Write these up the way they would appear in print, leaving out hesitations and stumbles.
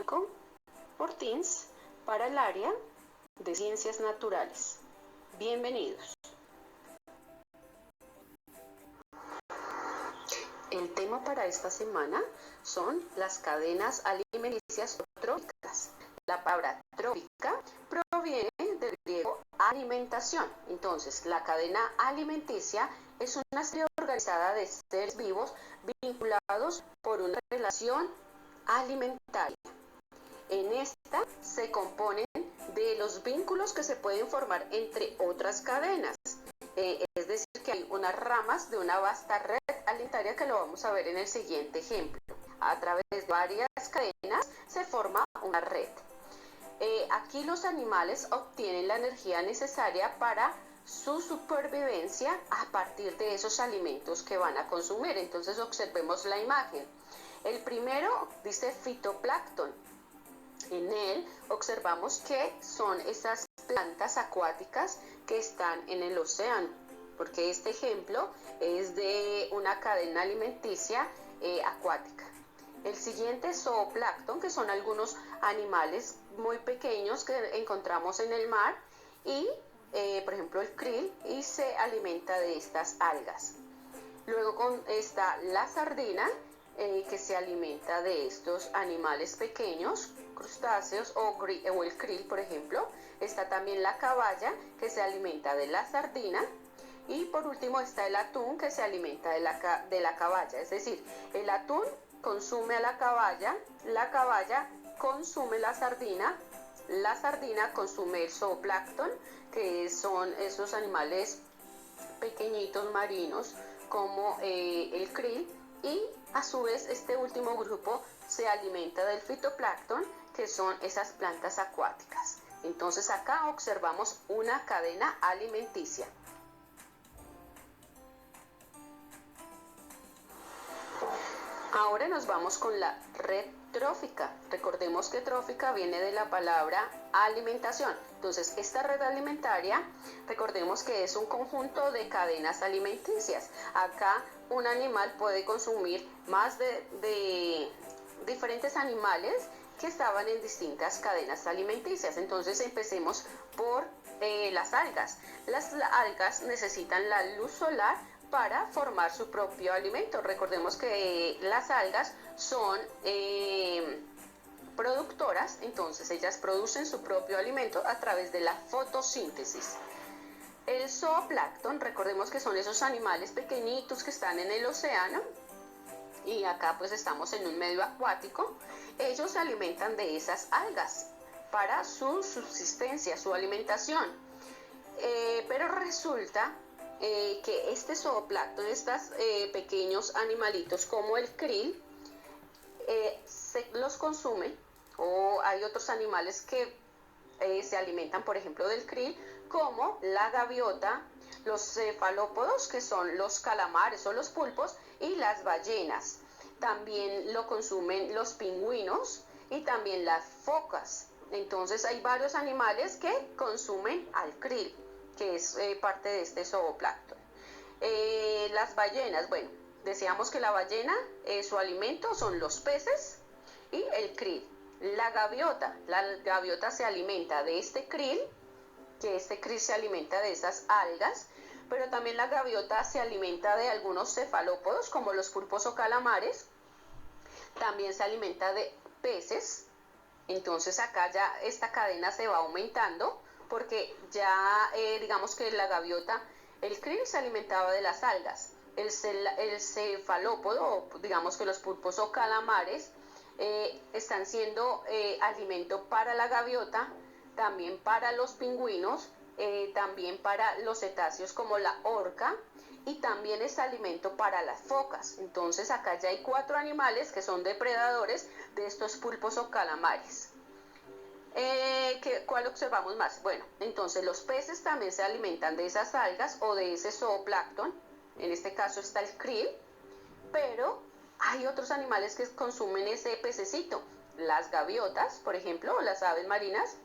Pedagógico Ortins para el área de Ciencias Naturales. Bienvenidos. El tema para esta semana son las cadenas alimenticias tróficas. La palabra trófica proviene del griego alimentación. Entonces, la cadena alimenticia es una serie organizada de seres vivos vinculados por una relación alimentaria. En esta se componen de los vínculos que se pueden formar entre otras cadenas. Es decir, que hay unas ramas de una vasta red alimentaria que lo vamos a ver en el siguiente ejemplo. A través de varias cadenas se forma una red. Aquí los animales obtienen la energía necesaria para su supervivencia a partir de esos alimentos que van a consumir. Entonces observemos la imagen. El primero dice fitoplancton. En él observamos que son esas plantas acuáticas que están en el océano, porque este ejemplo es de una cadena alimenticia acuática. El siguiente es zooplancton, que son algunos animales muy pequeños que encontramos en el mar y, por ejemplo, el krill, y se alimenta de estas algas. Luego está la sardina, que se alimenta de estos animales pequeños, crustáceos o el krill, por ejemplo. Está también la caballa, que se alimenta de la sardina. Y por último está el atún, que se alimenta de la caballa. Es decir, el atún consume a la caballa consume la sardina consume el zooplancton, que son esos animales pequeñitos marinos como el krill, y a su vez este último grupo se alimenta del fitoplancton, que son esas plantas acuáticas. Entonces acá observamos una cadena alimenticia. Ahora nos vamos con la red trófica. Recordemos que trófica viene de la palabra alimentación. Entonces, esta red alimentaria, recordemos que es un conjunto de cadenas alimenticias. Acá un animal puede consumir más de diferentes animales que estaban en distintas cadenas alimenticias. Entonces, empecemos por las algas. Las algas necesitan la luz solar para formar su propio alimento. Recordemos que las algas son productoras, entonces ellas producen su propio alimento a través de la fotosíntesis. El zooplancton, recordemos que son esos animales pequeñitos que están en el océano, y acá pues estamos en un medio acuático. Ellos se alimentan de esas algas para su subsistencia, su alimentación. Pero resulta que este zooplancton, estos pequeños animalitos como el krill, se los consume, o hay otros animales que se alimentan, por ejemplo, del krill, como la gaviota, los cefalópodos, que son los calamares o los pulpos, y las ballenas. También lo consumen los pingüinos y también las focas. Entonces hay varios animales que consumen al krill, que es parte de este zooplancton. Las ballenas, bueno, decíamos que la ballena, su alimento son los peces y el krill. La gaviota se alimenta de este krill, que este krill se alimenta de esas algas, pero también la gaviota se alimenta de algunos cefalópodos como los pulpos o calamares. También se alimenta de peces. Entonces acá ya esta cadena se va aumentando, porque ya digamos que la gaviota, el krill se alimentaba de las algas, el cefalópodo, digamos que los pulpos o calamares, están siendo alimento para la gaviota, también para los pingüinos, también para los cetáceos como la orca, y también es alimento para las focas. Entonces acá ya hay 4 animales que son depredadores de estos pulpos o calamares. ¿Cuál observamos más? Bueno, entonces los peces también se alimentan de esas algas o de ese zooplancton. En este caso está el krill, pero hay otros animales que consumen ese pececito. Las gaviotas, por ejemplo, o las aves marinas.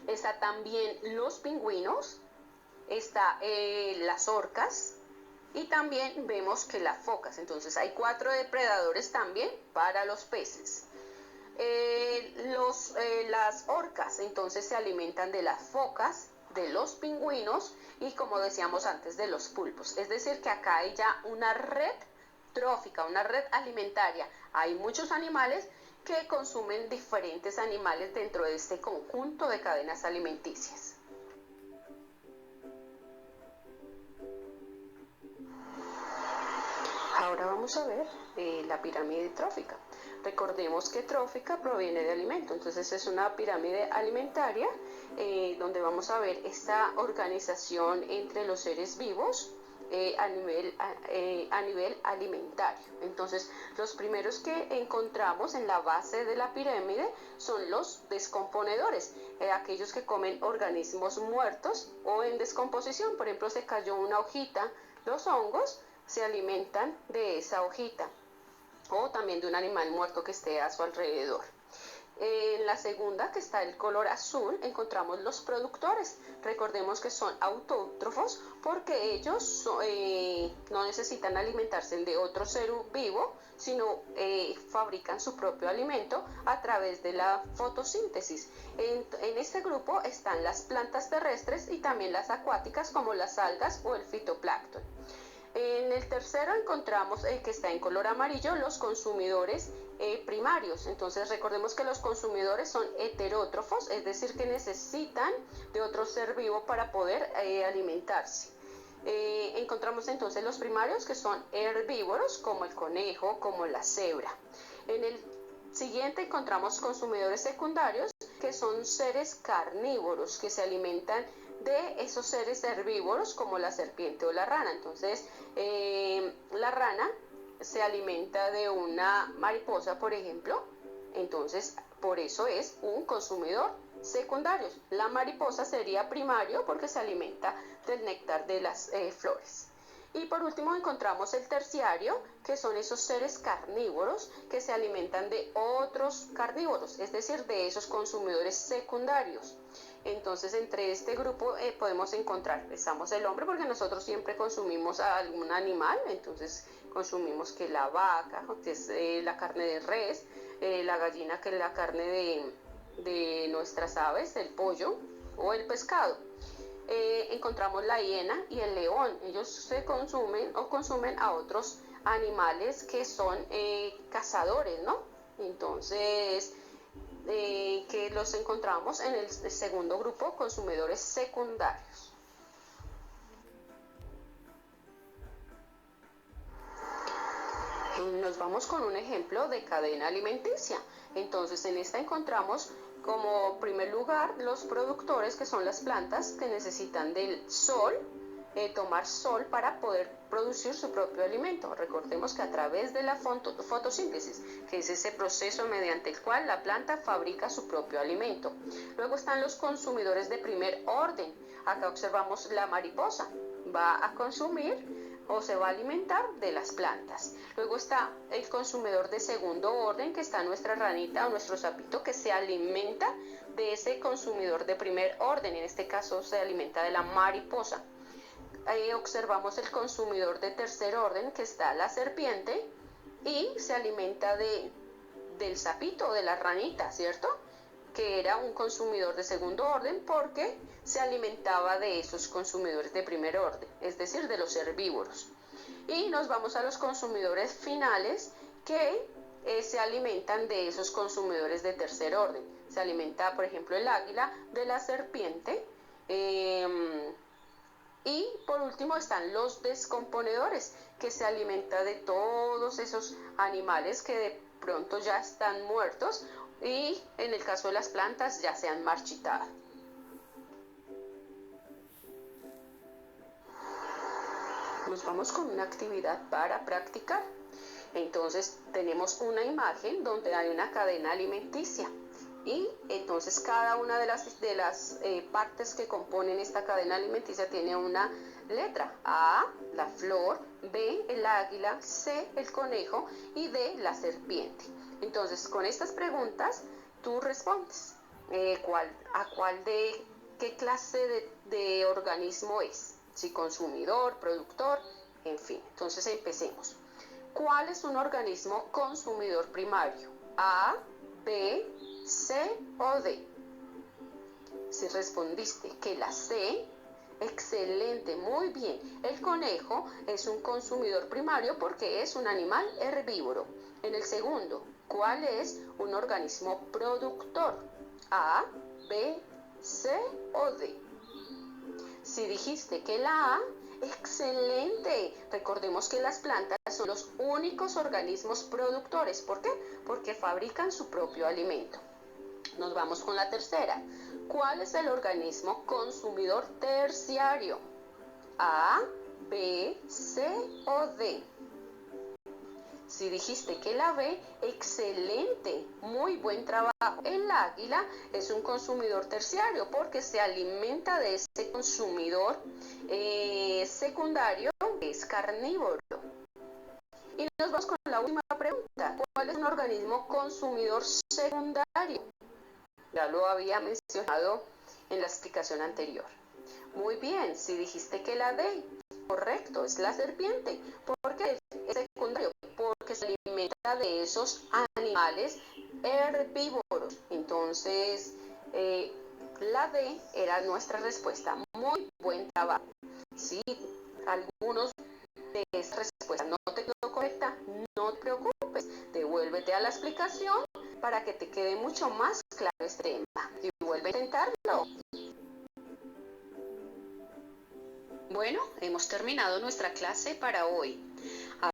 Está también los pingüinos, está las orcas, y también vemos que las focas. Entonces hay 4 depredadores también para los peces. Las orcas entonces se alimentan de las focas, de los pingüinos y, como decíamos antes, de los pulpos. Es decir, que acá hay ya una red trófica, una red alimentaria. Hay muchos animales que consumen diferentes animales dentro de este conjunto de cadenas alimenticias. Ahora vamos a ver la pirámide trófica. Recordemos que trófica proviene de alimento, entonces es una pirámide alimentaria donde vamos a ver esta organización entre los seres vivos a nivel alimentario. Entonces, los primeros que encontramos en la base de la pirámide son los descomponedores, aquellos que comen organismos muertos o en descomposición. Por ejemplo, se cayó una hojita, los hongos se alimentan de esa hojita o también de un animal muerto que esté a su alrededor. En la segunda, que está el color azul, encontramos los productores. Recordemos que son autótrofos porque ellos no necesitan alimentarse de otro ser vivo, sino fabrican su propio alimento a través de la fotosíntesis. En este grupo están las plantas terrestres y también las acuáticas, como las algas o el fitoplancton. En el tercero encontramos que está en color amarillo, los consumidores primarios. Entonces recordemos que los consumidores son heterótrofos, es decir, que necesitan de otro ser vivo para poder alimentarse. Encontramos entonces los primarios, que son herbívoros, como el conejo, como la cebra. En el siguiente encontramos consumidores secundarios, que son seres carnívoros, que se alimentan de esos seres herbívoros como la serpiente o la rana. Entonces, la rana se alimenta de una mariposa, por ejemplo, entonces por eso es un consumidor secundario. La mariposa sería primario porque se alimenta del néctar de las flores. Y por último encontramos el terciario, que son esos seres carnívoros que se alimentan de otros carnívoros, es decir, de esos consumidores secundarios. Entonces, entre este grupo podemos encontrar, estamos el hombre, porque nosotros siempre consumimos a algún animal, entonces consumimos que la vaca, que es la carne de res, la gallina, que es la carne de nuestras aves, el pollo o el pescado. Encontramos la hiena y el león. Ellos se consumen o consumen a otros animales que son cazadores, ¿no? Entonces, que los encontramos en el segundo grupo, consumidores secundarios. Nos vamos con un ejemplo de cadena alimenticia. Entonces, en esta encontramos como primer lugar los productores, que son las plantas que necesitan del sol, tomar sol para poder producir su propio alimento. Recordemos que a través de la fotosíntesis, que es ese proceso mediante el cual la planta fabrica su propio alimento. Luego están los consumidores de primer orden. Acá observamos la mariposa, va a consumir o se va a alimentar de las plantas. Luego está el consumidor de segundo orden, que está nuestra ranita o nuestro sapito, que se alimenta de ese consumidor de primer orden. En este caso se alimenta de la mariposa. Ahí observamos el consumidor de tercer orden, que está la serpiente, y se alimenta del sapito o de la ranita, ¿cierto?, que era un consumidor de segundo orden porque se alimentaba de esos consumidores de primer orden, es decir, de los herbívoros. Y nos vamos a los consumidores finales, que se alimentan de esos consumidores de tercer orden. Se alimenta, por ejemplo, el águila de la serpiente. Y por último están los descomponedores, que se alimenta de todos esos animales que de pronto ya están muertos y en el caso de las plantas ya se han marchitado. Nos vamos con una actividad para practicar. Entonces tenemos una imagen donde hay una cadena alimenticia y entonces cada una de las partes que componen esta cadena alimenticia tiene una letra: A, la flor; B, el águila; C, el conejo; y D, la serpiente. Entonces, con estas preguntas tú respondes qué clase de organismo es, si consumidor, productor, en fin. Entonces empecemos. ¿Cuál es un organismo consumidor primario? A, B, C o D. Si respondiste que la C, excelente, muy bien. El conejo es un consumidor primario porque es un animal herbívoro. En el segundo, ¿cuál es un organismo productor? A, B, C o D. Si dijiste que la A, excelente. Recordemos que las plantas son los únicos organismos productores. ¿Por qué? Porque fabrican su propio alimento. Nos vamos con la tercera. ¿Cuál es el organismo consumidor terciario? A, B, C o D. Si dijiste que la B, excelente, muy buen trabajo. El águila es un consumidor terciario porque se alimenta de ese consumidor secundario que es carnívoro. Y nos vamos con la última pregunta. ¿Cuál es un organismo consumidor secundario? Ya lo había mencionado en la explicación anterior. Muy bien, si dijiste que la D, correcto, es la serpiente. ¿Por qué es secundario? Porque se alimenta de esos animales herbívoros. Entonces, la D era nuestra respuesta. Muy buen trabajo. Si algunos de esas respuestas no te quedó correcta, no te preocupes. Devuélvete a la explicación para que te quede mucho más claro este tema. Y vuelve a intentarlo. Bueno, hemos terminado nuestra clase para hoy.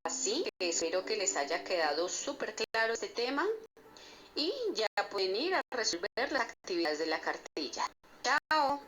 Así que espero que les haya quedado súper claro este tema y ya pueden ir a resolver las actividades de la cartilla. ¡Chao!